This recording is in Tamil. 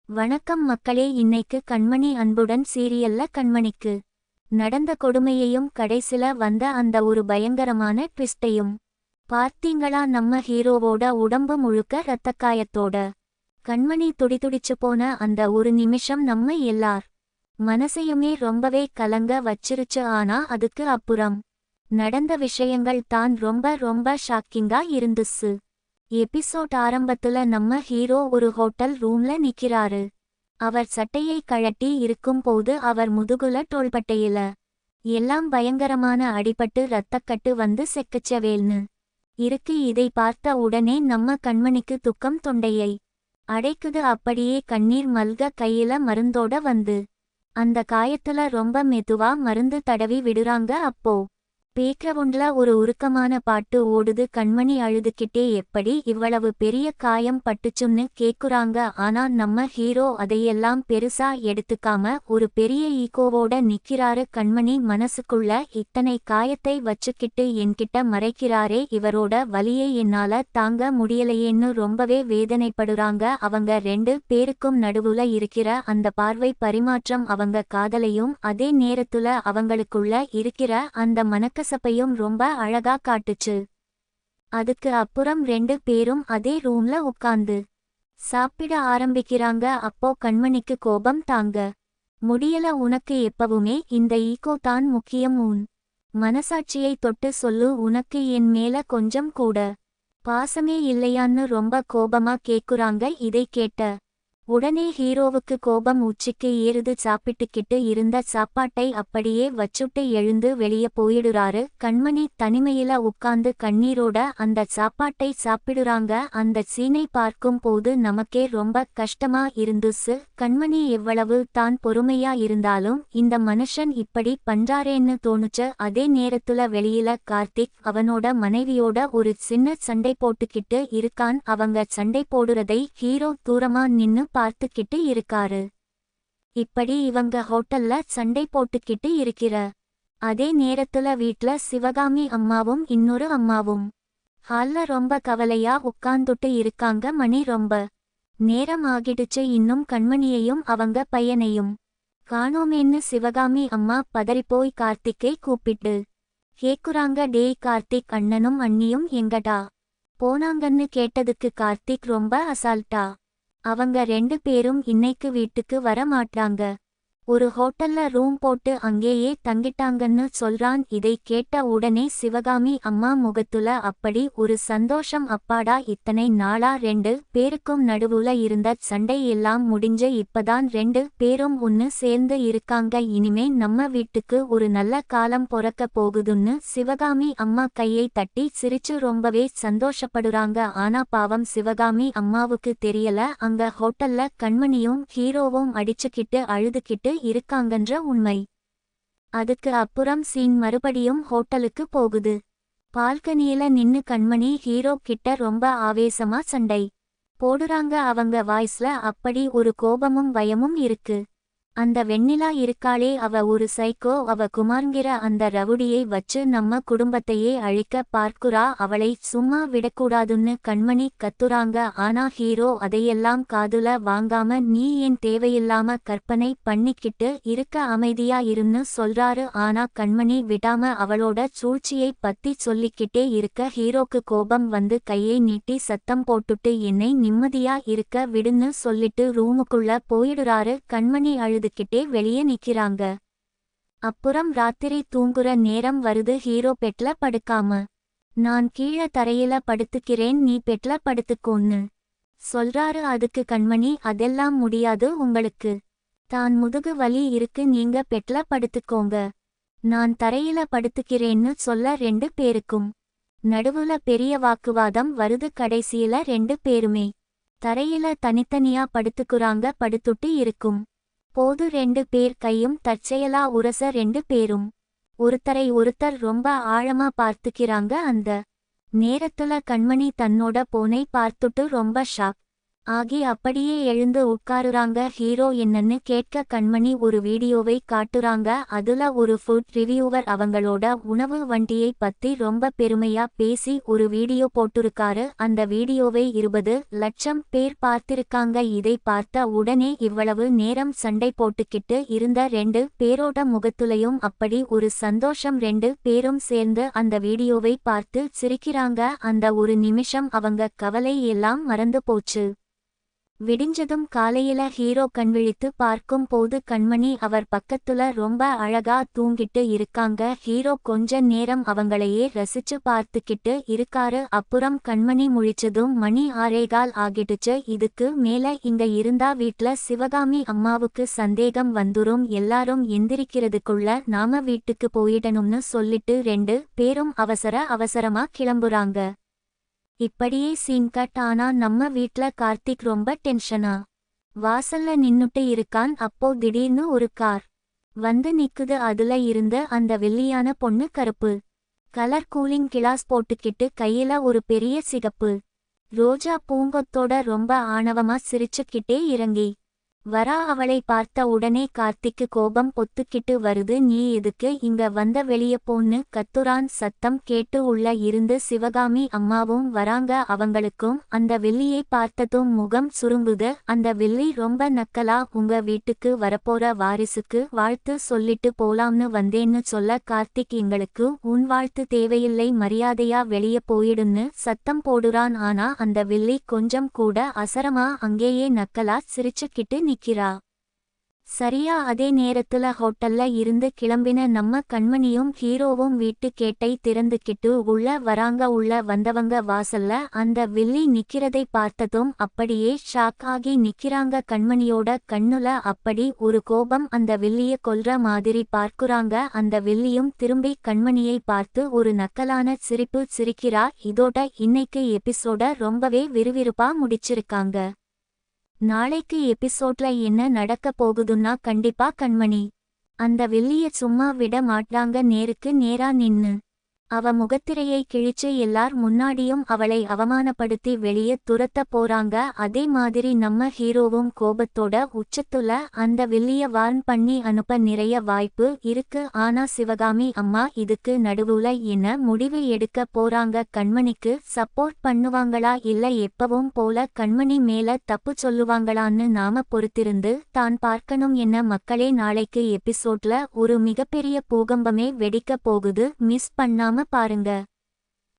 வணக்கம் மக்களே, இன்னைக்கு கண்மணி அன்புடன் சீரியல்ல கண்மணிக்கு நடந்த கொடுமையையும் கடைசில வந்த அந்த ஒரு பயங்கரமான ட்விஸ்டையும் பார்த்தீங்களா? நம்ம ஹீரோவோட உடம்பு முழுக்க இரத்தக்காயத்தோட கண்மணி துடிதுடிச்சு போன அந்த ஒரு நிமிஷம் நம்ம எல்லார் மனசையுமே ரொம்பவே கலங்க வச்சிருச்சு. ஆனா அதுக்கு அப்புறம் நடந்த விஷயங்கள் தான் ரொம்ப ரொம்ப ஷாக்கிங்கா இருந்துச்சு. எபிசோட் ஆரம்பத்துல நம்ம ஹீரோ ஒரு ஹோட்டல் ரூம்ல நிக்கிறாரு. அவர் சட்டையை கழட்டி இருக்கும் போது அவர் முதுகுல தோள்பட்டையில எல்லாம் பயங்கரமான அடிபட்டு இரத்தக்கட்டு வந்து செக்கச்சவேல்னு இருக்கு. இதை பார்த்த உடனே நம்ம கண்மணிக்கு துக்கம் தொண்டையை அடைக்குது. அப்படியே கண்ணீர் மல்க கையில மருந்தோட வந்து அந்த காயத்துல ரொம்ப மெதுவா மருந்து தடவி விடுறாங்க. அப்போ பேக்ரவுண்ட்ல ஒரு உருக்கமான பாட்டு ஓடுது. கண்மணி அழுதுகிட்டே எப்படி இவ்வளவு பெரிய காயம் பட்டுச்சுன்னு கேக்குறாங்க. ஆனா நம்ம ஹீரோ அதையெல்லாம் பெருசா எடுத்துக்காம ஒரு பெரிய ஈகோவோட நிக்கிறாரு. கண்மணி மனசுக்குள்ள இத்தனை காயத்தை வச்சுக்கிட்டு என்கிட்ட மறைக்கிறாரே, இவரோட வலியை என்னால தாங்க முடியலையேன்னு ரொம்பவே வேதனைப்படுறாங்க. அவங்க ரெண்டு பேருக்கும் நடுவுல இருக்கிற அந்த பார்வை பரிமாற்றம் அவங்க காதலையும் அதே நேரத்துல அவங்களுக்குள்ள இருக்கிற அந்த மனக்கசப்பையும் ரொம்ப அழகா காட்டுச்சு. அதுக்கு அப்புறம் ரெண்டு பேரும் அதே ரூம்ல உட்கார்ந்து சாப்பிட ஆரம்பிக்கிறாங்க. அப்போ கண்மணிக்கு கோபம் தாங்க முடியல. உனக்கு எப்பவுமே இந்த ஈகோ தான் முக்கியம். உன் மனசாட்சியை தொட்டு சொல்லு, உனக்கு என் மேல கொஞ்சம் கூட பாசமே இல்லையான்னு ரொம்ப கோபமா கேக்குறாங்க. இதை கேட்ட உடனே ஹீரோவுக்கு கோபம் உச்சிக்கு ஏறுது. சாப்பிட்டுக்கிட்டு இருந்த சாப்பாட்டை அப்படியே வச்சுட்டு எழுந்து வெளியே போயிடுறாரு. கண்மணி தனிமையில உட்கார்ந்து கண்ணீரோட அந்த சாப்பாட்டை சாப்பிடுறாங்க. அந்த சீனை பார்க்கும் போது நமக்கே ரொம்ப கஷ்டமா இருந்துச்சு. கண்மணி எவ்வளவு தான் பொறுமையா இருந்தாலும் இந்த மனுஷன் இப்படி பண்றாரேன்னு தோணுச்சு. அதே நேரத்துல வெளியில கார்த்திக் அவனோட மனைவியோட ஒரு சின்ன சண்டை போட்டுக்கிட்டு இருக்கான். அவங்க சண்டை போடுறதை ஹீரோ தூரமா நின்னு பார்த்துக்கிட்டு இருக்காரு. இப்படி இவங்க ஹோட்டல்ல சண்டை போட்டுக்கிட்டு இருக்கிற அதே நேரத்துல வீட்ல சிவகாமி அம்மாவும் இன்னொரு அம்மாவும் ஹால்ல ரொம்ப கவலையா உட்கார்ந்துட்டு இருக்காங்க. மணி ரொம்ப நேரம் ஆகிடுச்சு, இன்னும் கண்மணியையும் அவங்க பையனையும் காணோமேன்னு சிவகாமி அம்மா பதறிப்போய் கார்த்திக்கை கூப்பிட்டு கேக்குறாங்க. டேய் கார்த்திக், அண்ணனும் அண்ணியும் எங்கடா போனாங்கன்னு கேட்டதுக்கு கார்த்திக் ரொம்ப அசால்ட்டா அவங்க ரெண்டு பேரும் இன்னைக்கு வீட்டுக்கு வர மாட்டாங்க, ஒரு ஹோட்டல்ல ரூம் போட்டு அங்கேயே தங்கிட்டாங்கன்னு சொல்றான். இதை கேட்ட உடனே சிவகாமி அம்மா முகத்துல அப்படி ஒரு சந்தோஷம். அப்பாடா, இத்தனை நாளா ரெண்டு பேருக்கும் நடுவுல இருந்த சண்டை எல்லாம் முடிஞ்சு இப்பதான் ரெண்டு பேரும் ஒன்னு சேர்ந்து இருக்காங்க. இனிமே நம்ம வீட்டுக்கு ஒரு நல்ல காலம் பொறக்க போகுதுன்னு சிவகாமி அம்மா கையை தட்டி சிரிச்சு ரொம்பவே சந்தோஷப்படுறாங்க. ஆனா பாவம் சிவகாமி அம்மாவுக்கு தெரியல, அங்க ஹோட்டல்ல கண்மணியும் ஹீரோவும் அடிச்சுக்கிட்டு அழுதுகிட்டு இருக்காங்கன்ற உண்மை. அதுக்கு அப்புறம் சீன் மறுபடியும் ஹோட்டலுக்கு போகுது. பால்கனியில நின்னு கண்மணி ஹீரோ கிட்ட ரொம்ப ஆவேசமா சண்டை போடுறாங்க. அவங்க வாய்ஸ்ல அப்படி ஒரு கோபமும் பயமும் இருக்கு. அந்த வெண்ணிலா இருக்காளே, அவ ஒரு சைக்கோ. அவ குமார்ங்கிற அந்த ரவுடியை வச்சு நம்ம குடும்பத்தையே அழிக்க பார்க்குறா. அவளை சும்மா விடக்கூடாதுன்னு கண்மணி கத்துறாங்க. ஆனா ஹீரோ அதையெல்லாம் காதுல வாங்காம நீ ஏன் தேவையில்லாம கற்பனை பண்ணிக்கிட்டு இருக்க, அமைதியா இருன்னு சொல்றாரு. ஆனா கண்மணி விடாம அவளோட சூழ்ச்சியை பத்தி சொல்லிக்கிட்டே இருக்க ஹீரோக்கு கோபம் வந்து கையை நீட்டி சத்தம் போட்டுட்டு என்னை நிம்மதியா இருக்க விடுன்னு சொல்லிட்டு ரூமுக்குள்ள போயிடுறாரு. கண்மணி அழுதுகிட்டே வெளியே நிக்கிறாங்க. அப்புறம் ராத்திரி தூங்குற நேரம் வருது. ஹீரோ பெட்ல படுக்காம நான் கீழ தரையில படுத்துக்கிறேன், நீ பெட்ல படுத்துக்கோன்னு சொல்றாரு. அதுக்கு கண்மணி அதெல்லாம் முடியாது, உங்களுக்கு தான் முதுகு வலி இருக்கு, நீங்க பெட்ல படுத்துக்கோங்க, நான் தரையில படுத்துக்கிறேன்னு சொல்ல ரெண்டு பேருக்கும் நடுவுல பெரிய வாக்குவாதம் வருது. கடைசியில ரெண்டு பேருமே தரையில தனித்தனியா படுத்துக்குறாங்க. படுத்துட்டு இருக்கும் போது ரெண்டு பேர் கையும் தற்செயலா உரச ரெண்டு பேரும் ஒருத்தரை ஒருத்தர் ரொம்ப ஆழமா பார்த்துக்கிறாங்க. அந்த நேரத்துல கண்மணி தன்னோட போனை பார்த்துட்டு ரொம்ப ஷாக் ஆகி அப்படியே எழுந்து உட்காருறாங்க. ஹீரோ என்னன்னு கேட்க கண்மணி ஒரு வீடியோவை காட்டுறாங்க. அதுல ஒரு ஃபுட் ரிவ்யூவர் அவங்களோட உணவு வண்டியை பத்தி ரொம்ப பெருமையா பேசி ஒரு வீடியோ போட்டிருக்காரு. அந்த வீடியோவை 20 லட்சம் பேர் பார்த்திருக்காங்க. இதை பார்த்த உடனே இவ்வளவு நேரம் சண்டை போட்டுக்கிட்டு இருந்த 2 பேரோட முகத்துலயும் அப்படி ஒரு சந்தோஷம். 2 பேரும் சேர்ந்து அந்த வீடியோவை பார்த்து சிரிக்கிறாங்க. அந்த ஒரு நிமிஷம் அவங்க கவலை எல்லாம் மறந்து போச்சு. விடிஞ்சதும் காலையில ஹீரோ கண்விழித்து பார்க்கும் போது கண்மணி அவர் பக்கத்துல ரொம்ப அழகா தூங்கிட்டு இருக்காங்க. ஹீரோ கொஞ்ச நேரம் அவங்களையே ரசிச்சு பார்த்துக்கிட்டு இருக்காரு. அப்புறம் கண்மணி முழிச்சதும் மணி 6:15 ஆகிடுச்சு. இதுக்கு மேல இங்க இருந்தா வீட்ல சிவகாமி அம்மாவுக்கு சந்தேகம் வந்துரும். எல்லாரும் எந்திரிக்கிறதுக்குள்ள நாம வீட்டுக்கு போயிடணும்னு சொல்லிட்டு 2 பேரும் அவசரமா கிளம்புறாங்க. இப்படியே சீன் கட். ஆனா நம்ம வீட்ல கார்த்திக் ரொம்ப டென்ஷனா வாசல்ல நின்னுட்டு இருக்கான். அப்போ திடீர்னு ஒரு கார் வந்து நிக்குது. அதுல இருந்து அந்த வெள்ளியான பொண்ணு கருப்பு கலர் கூலிங் கிளாஸ் போட்டுக்கிட்டு கையில ஒரு பெரிய சிகப்பு ரோஜா பூங்கொத்தோட ரொம்ப ஆணவமா சிரிச்சுக்கிட்டே இறங்கி வரா. அவளை பார்த்த உடனே கார்த்திக்கு கோபம் பொத்துக்கிட்டு வருது. நீ எதுக்கு இங்க வந்த, வெளிய போன்னு கத்துறான். சத்தம் கேட்டு உள்ள இருந்து சிவகாமி அம்மாவும் வராங்க. அவங்களுக்கும் அந்த வெள்ளியை பார்த்ததும் முகம் சுருங்குது. அந்த வெள்ளி ரொம்ப நக்கலா உங்க வீட்டுக்கு வரப்போற வாரிசுக்கு வாழ்த்து சொல்லிட்டு போலாம்னு வந்தேன்னு சொல்ல, கார்த்திக் எங்களுக்கு உன் வாழ்த்து தேவையில்லை, மரியாதையா வெளிய போயிடுன்னு சத்தம் போடுறான். ஆனா அந்த வெள்ளி கொஞ்சம் கூட அசரமா அங்கேயே நக்கலா சிரிச்சுக்கிட்டு நிக்கிறா. சரியா அதே நேரத்துல ஹோட்டல்ல இருந்து கிளம்பின நம்ம கண்மணியும் ஹீரோவும் வீட்டு கேட்டை திறந்துக்கிட்டு உள்ள வராங்க. உள்ள வந்தவங்க வாசல்ல அந்த வில்லி நிக்கிறதை பார்த்ததும் அப்படியே ஷாக் ஆகி நிக்கிறாங்க. கண்மணியோட கண்ணுல அப்படி ஒரு கோபம், அந்த வில்லிய கொல்ற மாதிரி பார்க்குறாங்க. அந்த வில்லியும் திரும்பி கண்மணியை பார்த்து ஒரு நக்கலான சிரிப்பு சிரிக்கிறா. இதோட இன்னைக்கு எபிசோட ரொம்பவே விறுவிறுப்பா முடிச்சிருக்காங்க. நாளைக்கு எபிசோட்ல என்ன நடக்க போகுதுன்னா, கண்டிப்பா கண்மணி அந்த வெள்ளிய சும்மா விட மாட்டாங்க. நேருக்கு நேரா நின்னு அவ முகத்திரையை கிழிச்சு எல்லார் முன்னாடியும் அவளை அவமானப்படுத்தி வெளியே துரத்த போறாங்க. அதே மாதிரி நம்ம ஹீரோவும் கோபத்தோட உச்சத்துல அந்த வெள்ளிய வார்ன் பண்ணி அனுப்ப நிறைய வாய்ப்பு இருக்கு. ஆனா சிவகாமி அம்மா இதுக்கு நடுவுல என்ன முடிவு எடுக்க போறாங்க? கண்மணிக்கு சப்போர்ட் பண்ணுவாங்களா, இல்ல எப்பவும் போல கண்மணி மேல தப்பு சொல்லுவாங்களான்னு நாம பொறுத்திருந்து தான் பார்க்கணும். என்ன மக்களே, நாளைக்கு எபிசோட்ல ஒரு மிகப்பெரிய பூகம்பமே வெடிக்க போகுது. மிஸ் பண்ணாம பாருங்க.